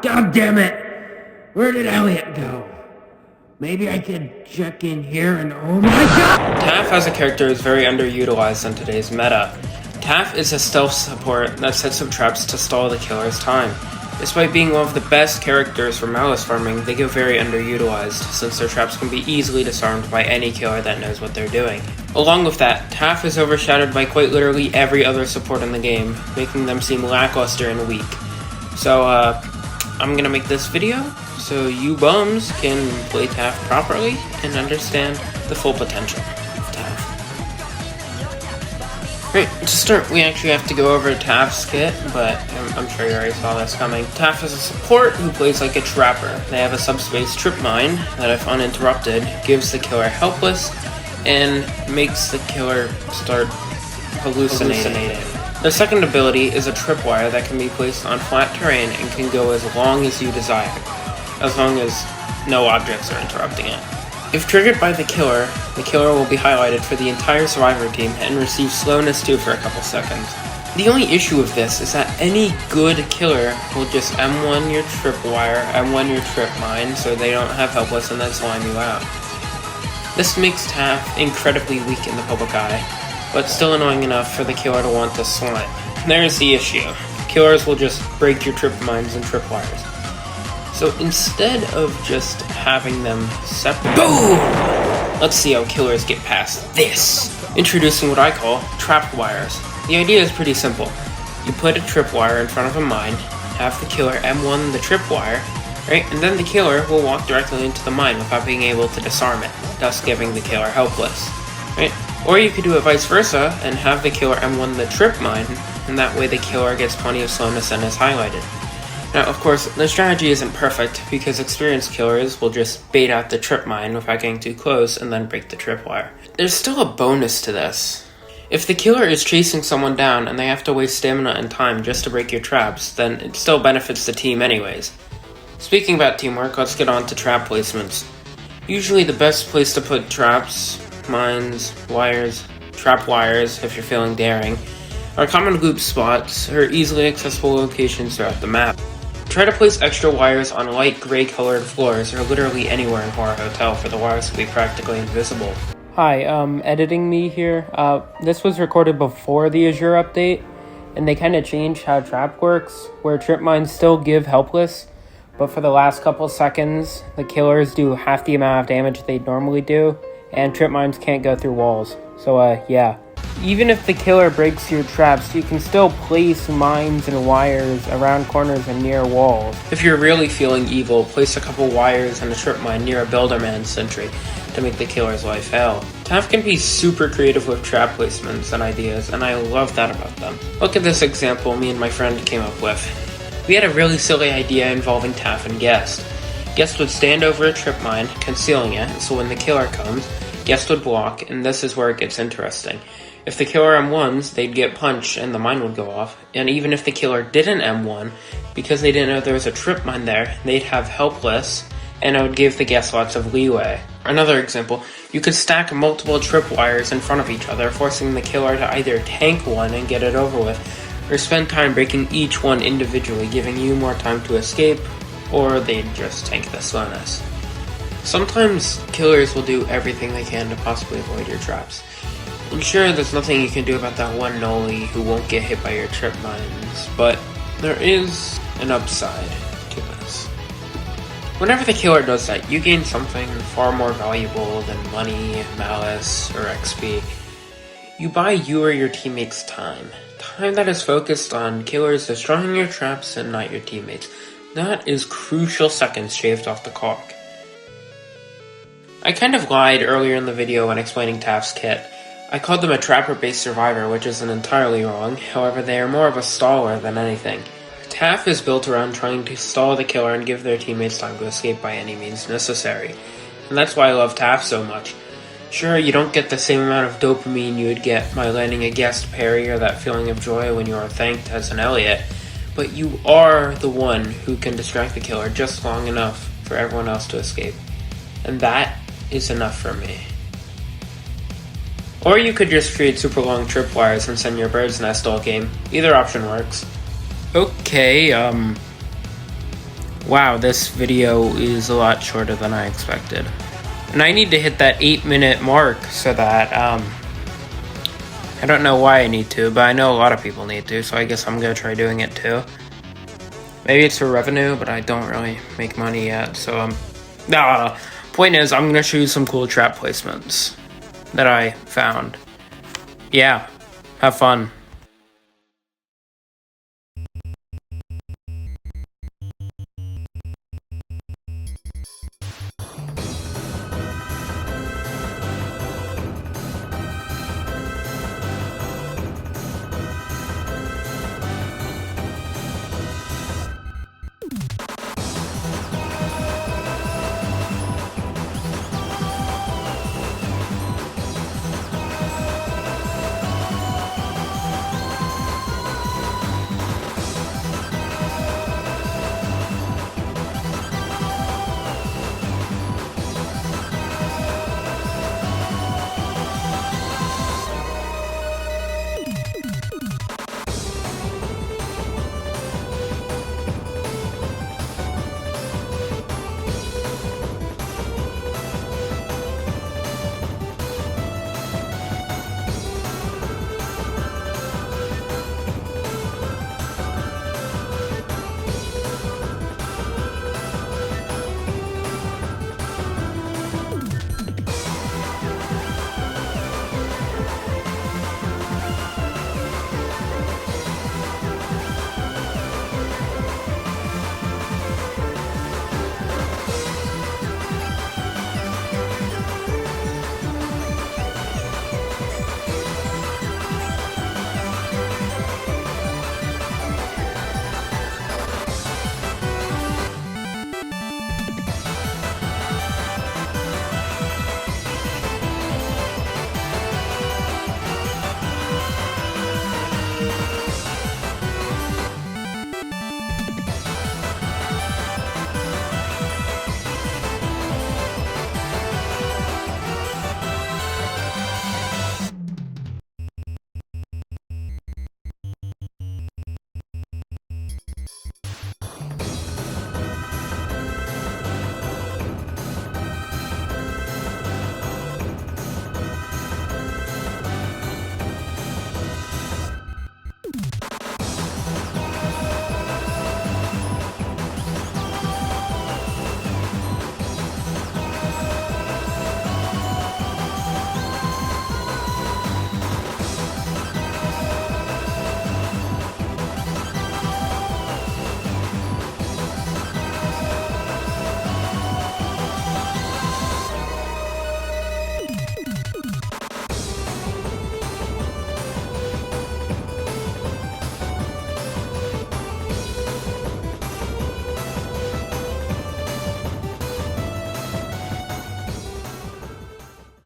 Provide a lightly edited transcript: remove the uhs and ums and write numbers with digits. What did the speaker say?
God damn it! Where did Elliot go? Maybe I could check in here and oh my god! Taph as a character is very underutilized in today's meta. Taph is a stealth support that sets up traps to stall the killer's time. Despite being one of the best characters for malice farming, they go very underutilized, since their traps can be easily disarmed by any killer that knows what they're doing. Along with that, Taph is overshadowed by quite literally every other support in the game, making them seem lackluster and weak. So, I'm gonna make this video so you bums can play Taph properly and understand the full potential of Taph. Great, to start we actually have to go over Taph's kit, but I'm sure you already saw this coming. Taph is a support who plays like a trapper. They have a subspace trip mine that, if uninterrupted, gives the killer helpless and makes the killer start hallucinating. Their second ability is a tripwire that can be placed on flat terrain and can go as long as you desire, as long as no objects are interrupting it. If triggered by the killer will be highlighted for the entire survivor team and receive slowness 2 for a couple seconds. The only issue with this is that any good killer will just M1 your tripwire, M1 your trip mine, so they don't have helpless and then slime you out. This makes Taph incredibly weak in the public eye, but still annoying enough for the killer to want to slime. There's the issue. Killers will just break your trip mines and tripwires. So instead of just having them separate, boom! Let's see how killers get past this. Introducing what I call trap wires. The idea is pretty simple. You put a tripwire in front of a mine, have the killer M1 the tripwire, right? And then the killer will walk directly into the mine without being able to disarm it, thus giving the killer helpless, right? Or you could do it vice versa and have the killer M1 the trip mine, and that way the killer gets plenty of slowness and is highlighted. Now, of course, the strategy isn't perfect, because experienced killers will just bait out the trip mine without getting too close and then break the tripwire. There's still a bonus to this. If the killer is chasing someone down and they have to waste stamina and time just to break your traps, then it still benefits the team anyways. Speaking about teamwork, let's get on to trap placements. Usually the best place to put traps, mines, wires, trap wires if you're feeling daring, are common group spots or easily accessible locations throughout the map. Try to place extra wires on light gray colored floors or literally anywhere in Horror Hotel for the wires to be practically invisible. Hi, editing me here. This was recorded before the Azure update, and they kind of changed how trap works, where trip mines still give helpless, but for the last couple seconds, the killers do half the amount of damage they normally do, and trip mines can't go through walls. So, yeah. Even if the killer breaks your traps, you can still place mines and wires around corners and near walls. If you're really feeling evil, place a couple wires and a trip mine near a Builderman sentry to make the killer's life hell. Taph can be super creative with trap placements and ideas, and I love that about them. Look at this example me and my friend came up with. We had a really silly idea involving Taph and Guest. Guest would stand over a trip mine, concealing it, so when the killer comes, Guest would block, and this is where it gets interesting. If the killer M1s, they'd get punched and the mine would go off, and even if the killer didn't M1, because they didn't know there was a trip mine there, they'd have helpless, and it would give the Guest lots of leeway. Another example, you could stack multiple tripwires in front of each other, forcing the killer to either tank one and get it over with, or spend time breaking each one individually, giving you more time to escape, or they'd just tank the slowness. Sometimes killers will do everything they can to possibly avoid your traps. I'm sure there's nothing you can do about that one Noli who won't get hit by your trip mines, but there is an upside to this. Whenever the killer does that, you gain something far more valuable than money, malice, or XP. You buy you or your teammates time. Time that is focused on killers destroying your traps and not your teammates. That is crucial seconds shaved off the clock. I kind of lied earlier in the video when explaining Taph's kit. I called them a trapper-based survivor, which isn't entirely wrong, however they are more of a staller than anything. Taph is built around trying to stall the killer and give their teammates time to escape by any means necessary, and that's why I love Taph so much. Sure, you don't get the same amount of dopamine you would get by landing a guest parry or that feeling of joy when you are thanked as an Elliot, but you are the one who can distract the killer just long enough for everyone else to escape, and that is enough for me. Or you could just create super long tripwires and send your bird's nest all game. Either option works. Okay, Wow, this video is a lot shorter than I expected. And I need to hit that 8-minute mark so that, I don't know why I need to, but I know a lot of people need to, so I guess I'm gonna try doing it too. Maybe it's for revenue, but I don't really make money yet, so point is, I'm gonna show you some cool trap placements that I found. Yeah, have fun.